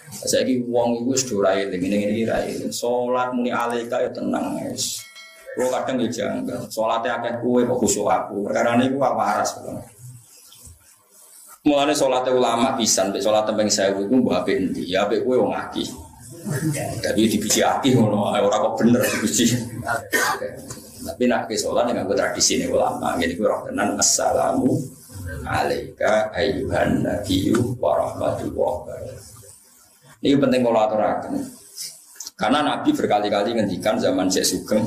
Saiki wong iku wis do ra eling ngene-ngene ra eling. Salat muni alaika ya tenang wis. Kulo kadang ya janggal. Salate akeh kowe kok khusyuk aku. Perkarane iku waras. Mulane salate ulama pisan, nek salat tembang 1000 iku mbok apik endi? Ya apik kowe wong akeh. Dadi dibiji akeh ngono, ora kok bener dibiji. Tapi nak ke salat nganggo tradisi ne ulama. Ngene iku roh tenan assalamu alaika ayyuhan nabiyyu wa rahmatullahi wa barakatuh. Ini penting kalau aturaken. Karena Nabi berkali-kali ngendikan zaman Syekh Sugeng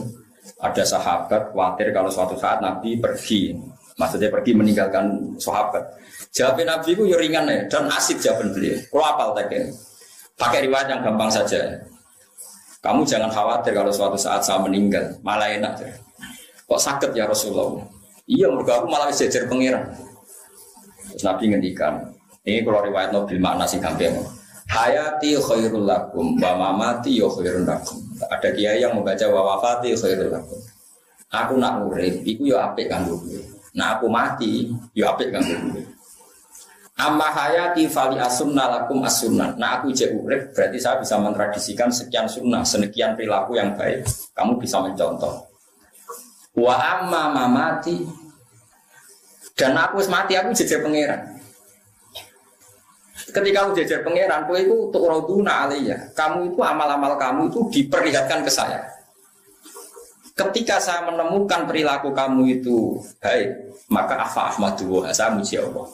ada sahabat khawatir kalau suatu saat Nabi pergi, maksudnya pergi meninggalkan sahabat. Jawabnya Nabi itu ringan ya dan asik jawaban beliau. Kalau apal tadi, pakai riwayat yang gampang saja. Kamu jangan khawatir kalau suatu saat saya meninggal, malah enak. Kok sakit ya Rasulullah? Iya, mereka aku malah sejajar pangeran. Terus Nabi ngendikan, ini kalau riwayat Nabi makna sing gampang. Hayati khairul lakum wa mamati ya khairul lakum. Ada kiai yang membaca wa wafati khairul lakum. Aku nak urip iku ya apik kanggo kowe. Nah aku mati ya apik kanggo kowe. Amma hayati fali asunna lakum as-sunnah. Nah aku jek urip berarti saya bisa mentradisikan sekian sunnah, sekian perilaku yang baik. Kamu bisa mencontoh. Wa amma mamati dan aku wis mati aku jejer pangeran. Ketika kamu jajar pangeran, kowe itu untuk raduna alaiya. Kamu itu amal-amal kamu itu diperlihatkan ke saya. Ketika saya menemukan perilaku kamu itu baik, maka afa ahmadu wa saya muji Allah.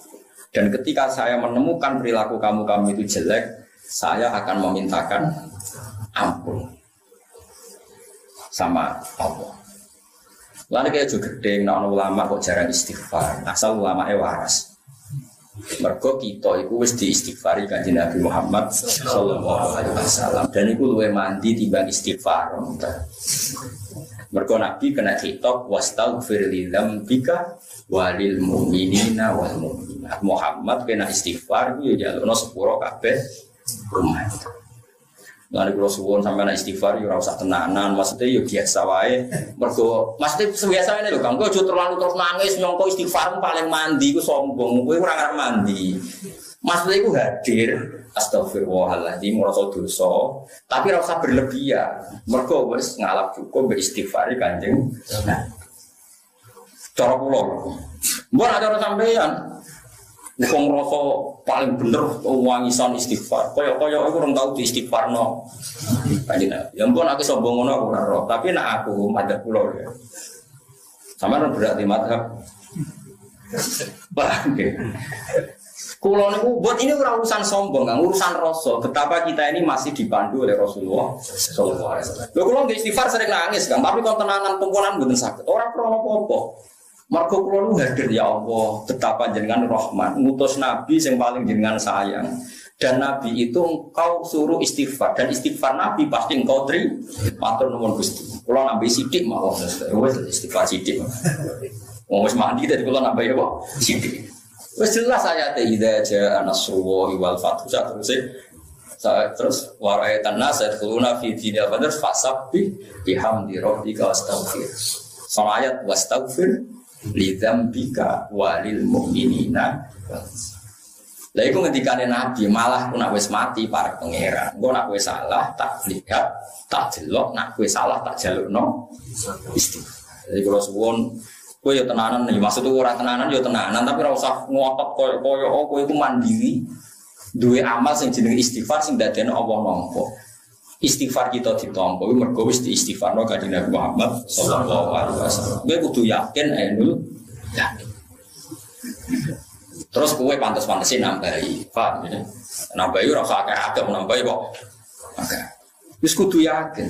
Dan ketika saya menemukan perilaku kamu itu jelek, saya akan memintakan ampun sama Allah. Lalu kayak juga gede, nak ulama kok jarang istighfar. Asal ulama waras. Mergo kita iku wis diistighfari Kanjeng Nabi Muhammad sallallahu alaihi wasallam dan iku luwih mandi timbang istighfar. Mergo Nabi kena khitab wastaghfir li dzambika walil mu'minina wal mu'minat. Muhammad kena istighfar iku ya jalukno sepuro kabeh umat. Lan kula suwun sampeyan istighfar ya ora usah tenanan, maksudnya ya biasa wae. Mergo maksudnya biasa ngene lho, Kang, kok aja terlalu terus nangis nyongko istighfar paling mandi ku sombong, kowe ora ngarep mandi. Maksudnya iku hadir astagfirullahaladzim merasa dosa, tapi ora usah berlebihan. Mergo wis ngalap cukup mbek istighfar Kanjeng. Cara kula. Mbok ora cara sampeyan. Wong rasa paling bener wangisan istighfar. Kaya aku ora tau di istighfarno. Kanjeng. Ya ampun aku sombong ngono aku ora ro, tapi nek aku madhep kula ya. Sampeyan berarti madhep. Bangke. Kula niku buat ini ora urusan sombong, Kang, urusan rasa. Betapa kita ini masih dipandu oleh Rasulullah sallallahu alaihi wasallam. Lho kula nggih istighfar sering nangis, Kang, tapi kon tenanan pempunan mboten saged. Ora krana apa-apa. Margo kula nu hadir ya Allah, betapa jenengan rahmat, ngutus nabi yang paling jenengan sayang. Dan nabi itu engkau suruh istighfar dan istighfar nabi pasti engkau terima. Matur nuwun Gusti. Kula nambahi sithik mawon, wis istighfar sithik. Wong wis mandi dadi kula nambahi apa? Sithik. Wis jelas ayat idza jaa nasrullahi wal fathu terus waraitan nas yadkhuluna fi dinil badr fasabbih bihamdi rabbika wastaghfir. Sama ayat wastaghfir lidzambika walil mu'minina. Lah iku ngendikane Nabi malah ku nak wis mati para pangeran. Engko nak kowe salah tak lihat, tak delok, nak kowe salah tak jalukno istighfar. Jadi kalau suwun kowe yo tenanan nih, maksudku ora tenanan yo tenanan tapi ora usah ngotot koyo kowe iku mandiri. Duwe amal sing jenenge istighfar sing dadekno Allah nampa. Istighfar kita ditampa kuwi mergo wis diistighfarno Kanjeng Nabi Muhammad sallallahu alaihi wasallam. Kowe kudu yakin ainul yakin. Terus kowe pantes-pantesin nambahi, paham ya? Nambahi ora usah akeh-akeh nambahi kok. Oke. Wis kudu yakin.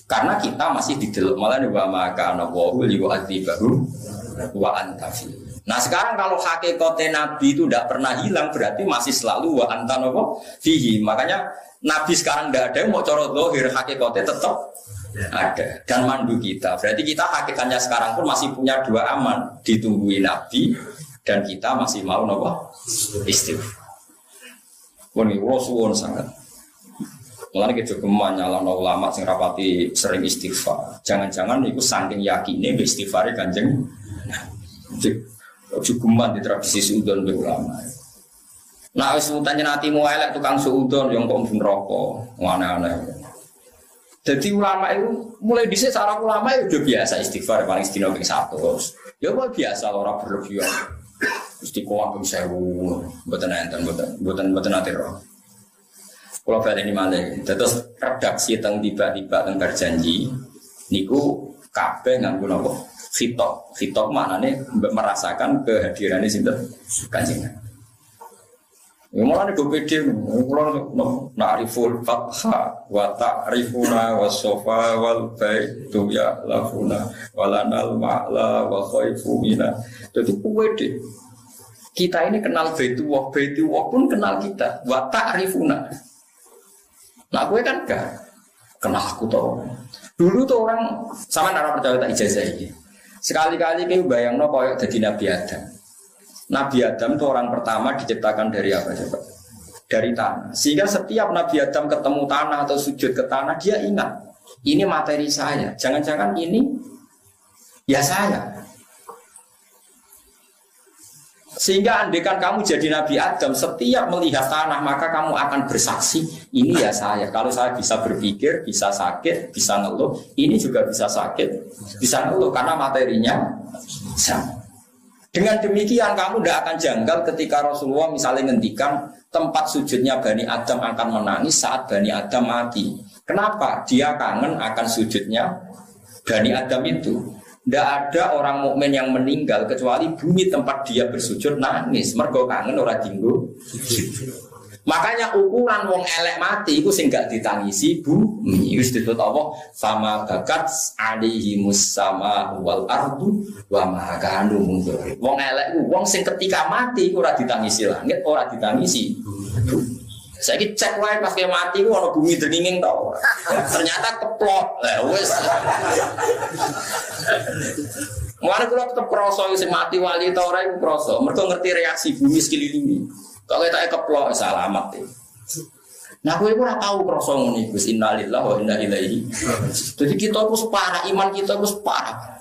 Karena kita masih didelok malah wa maka ana wa yu'adzibahu wa anta fi. Nah sekarang kalau hakikate Nabi itu tidak pernah hilang berarti masih selalu wa anta napa fihi. Makanya Nabi sekarang tidak ada, mau coro zahir hakikatnya tetap ada dan mandu kita. Berarti kita hakikatnya sekarang pun masih punya dua aman, ditungguin Nabi dan kita masih mau nopo istighfar. Woni suwun sangat. Mulane kita geman nyalano ulama sing rapati sering istighfar. Jangan-jangan itu saking yakine istighfare Kanjeng. Cukup geman di tradisi sudon ulama. Nah wis utane atimu elek tukang suudon yang kok neraka. Aneh-aneh. Jadi ulama itu mulai dhisik cara ulama itu udah biasa istighfar paling sedina ping 100. Ya kok biasa ora berlebihan. Istiqomah ping 1000. Mboten enten mboten ate roh. Kula baleni malih. Terus redaksi teng tiba-tiba teng berjanji niku kabeh nganggo napa? Khitab. Khitab maknane merasakan kehadirannya sinten? Kanjeng. Ya mulane do pede kula na'riful fatha wa ta'rifuna was-safa wal baitu ya lafuna walanal ma'la wa khaifu mina. Dadi pede. Kita ini kenal Baitullah pun kenal kita. Wa ta'rifuna. Nah, gue kan gak kenal aku tau. Dulu tuh orang sama nara percaya tak ijazah ini. Sekali-kali kayak bayangno koyok jadi Nabi Adam. Nabi Adam itu orang pertama diciptakan dari apa coba? Dari tanah. Sehingga setiap Nabi Adam ketemu tanah atau sujud ke tanah, dia ingat. Ini materi saya. Jangan-jangan ini ya saya. Sehingga andaikan kamu jadi Nabi Adam, setiap melihat tanah, maka kamu akan bersaksi, ini ya saya. Kalau saya bisa berpikir, bisa sakit, bisa ngeluh, ini juga bisa sakit, bisa ngeluh, karena materinya sama. Dengan demikian kamu tidak akan janggal ketika Rasulullah misalnya ngendikan tempat sujudnya Bani Adam akan menangis saat Bani Adam mati. Kenapa? Dia kangen akan sujudnya Bani Adam itu. Tidak ada orang mukmin yang meninggal kecuali bumi tempat dia bersujud nangis. Mergo kangen ora dinggo. Makanya ukuran wong elek mati itu sing gak ditangisi bumi. Wis disebut apa? Sama bakat alihimus sama wal ardu wa ma kanu mundur. Wong elek ku wong sing ketika mati ora ditangisi langit, ora ditangisi bumi. Saiki cek wae pas mati ku ana bumi dringing ta ora. Ternyata keplok. Lah wis. Mulane kula tetep krasa sing mati wali ta ora iku krasa. Mergo ngerti reaksi bumi sekelilingi. Kok ketake keplok salamat e. Nah kowe ora tau krasa ngono iku. Innalillahi wa inna ilaihi. Jadi kita harus parah, iman kita harus parah.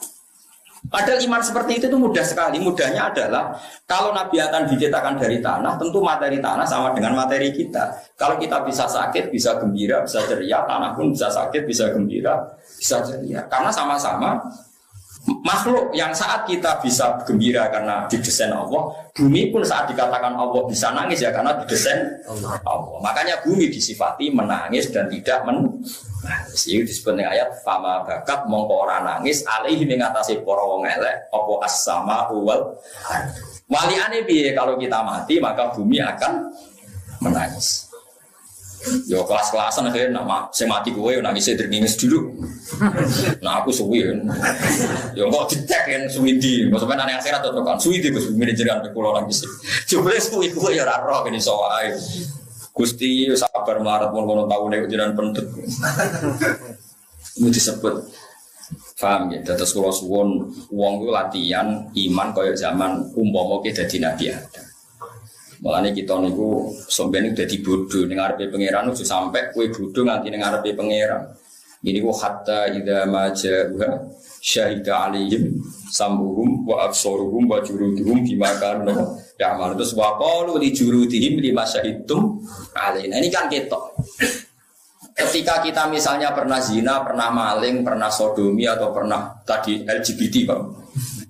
Padahal iman seperti itu mudah sekali. Mudahnya adalah kalau Nabi akan diciptakan dari tanah, tentu materi tanah sama dengan materi kita. Kalau kita bisa sakit, bisa gembira, bisa ceria, tanah pun bisa sakit, bisa gembira, bisa ceria. Karena sama-sama makhluk yang saat kita bisa gembira karena didesain Allah, bumi pun saat dikatakan Allah bisa nangis ya karena didesain Allah. Makanya bumi disifati menangis dan tidak menangis. Itu disebut dengan ayat fama bakat mongko ora nangis alaihi mengatasi para wong elek apa as-sama wal waliane piye kalau kita mati maka bumi akan menangis. Yo kelas-kelasan akhirnya nama saya mati gue nangisnya dringis dulu. Nah aku suwi kan. Yo kok dicek kan suwindi. Maksudnya nanya akhirat atau kan suwindi gus manajeran pulau nangis. Coba suwi gue ya raro ini soal. Gusti sabar melarat pun kono tahu nek jenengan pendhet. Itu disebut paham ya. Terus kalau suwon wong itu latihan iman koyo zaman umpama kita dadi nabi ada. Mulane kita niku sampeyan dadi bodoh ning ngarepe pangeran ojo sampai kowe bodoh nganti ning ngarepe pangeran. Ini ku hatta idza maja'uha syahida alaihim sambuhum wa absaruhum wa juruduhum bima kanu ya'mal. Terus wa qalu li jurudihim lima syahidtum alaina. Ini kan ketok. Ketika kita misalnya pernah zina, pernah maling, pernah sodomi atau pernah tadi LGBT, Bang.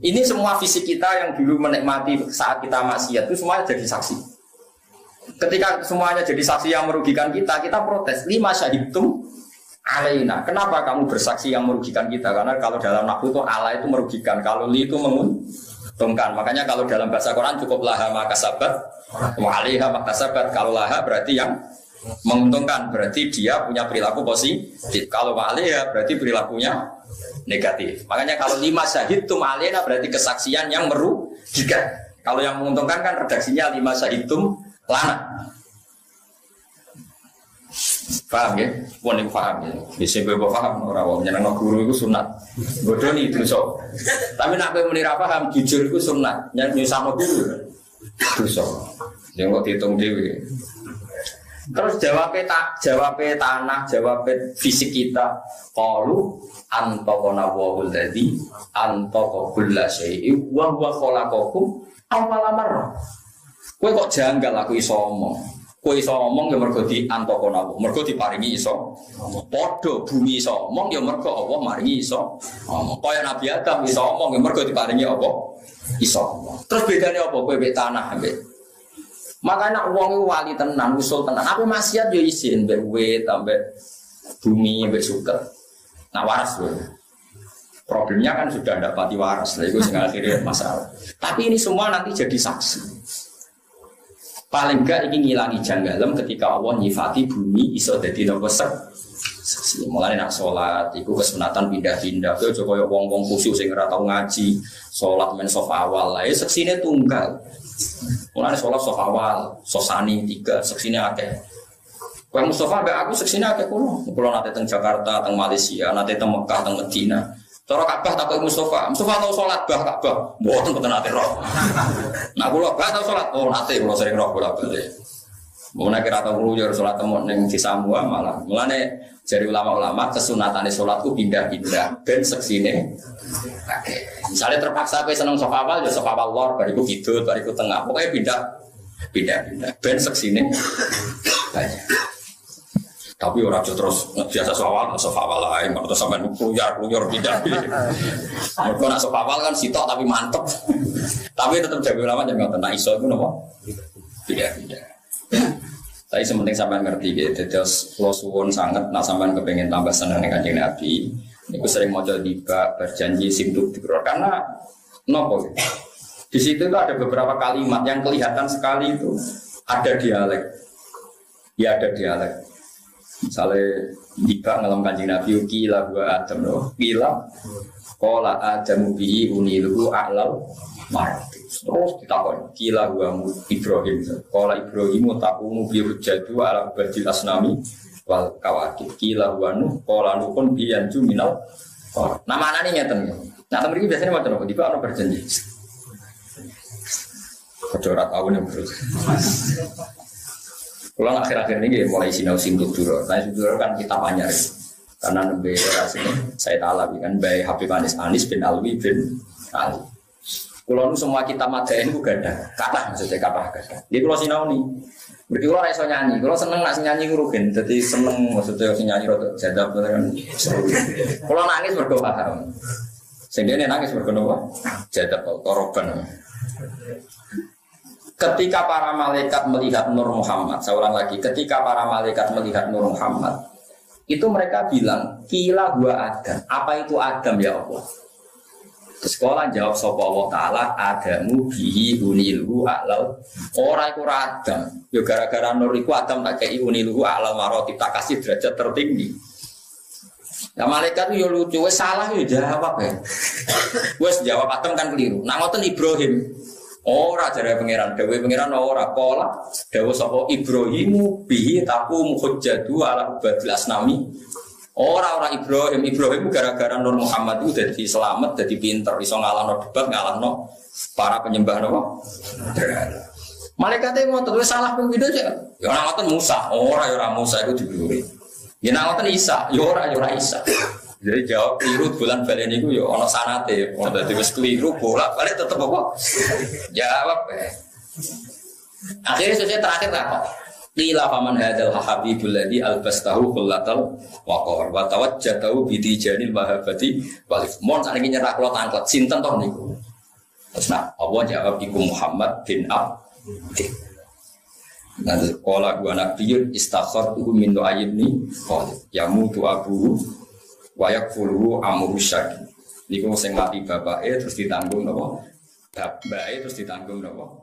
Ini semua fisik kita yang dulu menikmati saat kita maksiat itu semuanya jadi saksi. Ketika semuanya jadi saksi yang merugikan kita, kita protes. Lima syahidtum alaina. Kenapa kamu bersaksi yang merugikan kita? Karena kalau dalam nahwu itu ala itu merugikan, kalau li itu menguntungkan. Makanya kalau dalam bahasa Quran cukup laha makasabat, wa alaiha makasabat. Kalau laha berarti yang menguntungkan, berarti dia punya perilaku positif. Kalau wa alaiha berarti perilakunya negatif. Makanya kalau lima syahidtum alaina berarti kesaksian yang merugikan. Kalau yang menguntungkan kan redaksinya lima syahidtum lana. Paham ya? Pun yang paham ya. Bisa gue paham orang menyenangkan guru itu sunat. Bodoh nih itu so. Tapi nak gue menira paham jujur itu sunat. Yang sama guru itu so. Yang kok dihitung dewi. Terus jawabnya tanah, jawabnya fisik kita. Qalu antaqana wahul ladzi antaqa kulla syai'in wa huwa khalaqakum awwala marrah. Kowe kok janggal aku iso omong. Kowe iso omong ya mergo diantoko Allah. Mergo diparingi iso. Padha bumi iso omong ya mergo Allah maringi iso. Kaya Nabi Adam iso omong ya mergo diparingi apa? Iso omong. Terus bedane apa kowe mbek tanah mbek. Makanya wong wali tenan, usul tenan. Apa maksiat yo isin mbek wit ambek bumi mbek suker. Nah waras kowe. Problemnya kan sudah tidak pati waras, lah itu akhirnya masalah. Tapi ini semua nanti jadi saksi. Paling enggak ini ngilangi janggalem ketika Allah nyifati bumi iso dadi napa saksi. Mulane nak salat iku kesunatan pindah-pindah. Yo aja kaya wong-wong khusyuk sing ora tau ngaji, salat men saf awal. Lah seksine tunggal. Mulane salat saf awal, sosani 3, seksine akeh. Kowe Mustafa mbak aku seksine akeh kulo. Kulo nate teng Jakarta, teng Malaysia, nate teng Mekah, teng Madinah. Cara Ka'bah takut Mustafa tahu sholat bah Ka'bah, mboten boten nate roh. Nah kula gak tahu sholat, oh nate kula sering roh bolak-balik. Mun nek ora tau ngluyur sholat temu ning desa Mua malah. Mulane jari ulama-ulama kesunatane sholatku pindah-pindah ben seksine. Misalnya terpaksa kowe seneng sofa awal ya sofa awal lor, bariku kidul, bariku tengah. Pokoknya pindah-pindah ben seksine banyak. Tapi orang terus biasa soal lain, kalau sampai kluyur tidak. Kalau nak soal kan sitok tapi mantep. Tapi tetap jago lama jangan tentang iso itu nopo. Tidak. Tapi sementing sampai ngerti gitu. Terus kalau suwon sangat, nak sampai kepengen tambah senang dengan Kanjeng Nabi. Niku sering mau tiba berjanji simtuk dikror karena nopo. Di situ itu ada beberapa kalimat yang kelihatan sekali itu ada dialek. Ya ada dialek. Misalnya jika ngalam Kanjeng Nabi kila gua Adam loh, kila kola Adam bihi uniluhu a'lal marati. Terus ditakon kila gua Ibrahim, kola Ibrahim takumu bihi hujjatu ala badil asnami wal kawakib. Kila gua Nuh, kola Nuhun bihi yanju minal. Nama anak ini nyata nih. Nah teman ini biasanya macam apa? Jika orang berjanji. Kecorat tahun yang berus. Kalau akhir-akhir ini mulai sinau singgung dulu. Nah dulu kan kita banyak karena lebih rasanya saya tahu kan baik Habib Anis bin Alwi bin Ali. Kalau semua kita madain itu gak ada kata maksudnya kata. Jadi kalau sinau nih, berarti kalau rasa nyanyi, kalau seneng nak nyanyi ngurukin, jadi seneng maksudnya nyanyi rotok jadab kan. Kalau nangis berdoa paham. Sehingga nangis berdoa jadab korban. Ketika para malaikat melihat Nur Muhammad, seorang lagi, ketika para malaikat melihat Nur Muhammad, itu mereka bilang, kila gua Adam. Apa itu Adam ya Allah? Terus sekolah jawab sapa Allah Ta'ala, Adamu bihi unilhu a'lal. Orang itu Adam. Ya gara-gara Nur itu Adam tak kei unilhu a'lal marotib, tak kasih derajat tertinggi. Ya malaikat itu ya lucu, salah ya jawab ya. Wes jawab Adam kan keliru. Nah ngoten Ibrahim. Ora jare pangeran, dewe pangeran ora pola, dewe sapa Ibrahimu bihi taku hujjatu ala badil asnami. Ora Ibrahim gara-gara Nur Muhammad itu jadi selamat, jadi pinter, iso ngalahno debat, ngalahno para penyembah napa. Malaikate ngoten wis salah ping pindho ya. Ya ora ngoten Musa, ora Musa iku diburi. Ya ngoten Isa, ya ora Isa. Jadi jawab keliru bulan balen itu ya ono sanate, ono dadi wis keliru bolak-balik tetep apa? Jawab. Akhirnya selesai terakhir apa? Qila faman hadzal habibul ladzi albastahu kullatal waqar wa tawajjatahu bi tijanil mahabbati wal mon sakniki nyerah kula tanglet sinten to niku. Terus nah, Allah jawab iku Muhammad bin Abdi. Nanti qala wa nabiyyun istakhartu min du'ayni qala yamutu abu wayak fulu amuru syaki. Niku sing mati bapake terus ditanggung napa? Bapake terus ditanggung napa?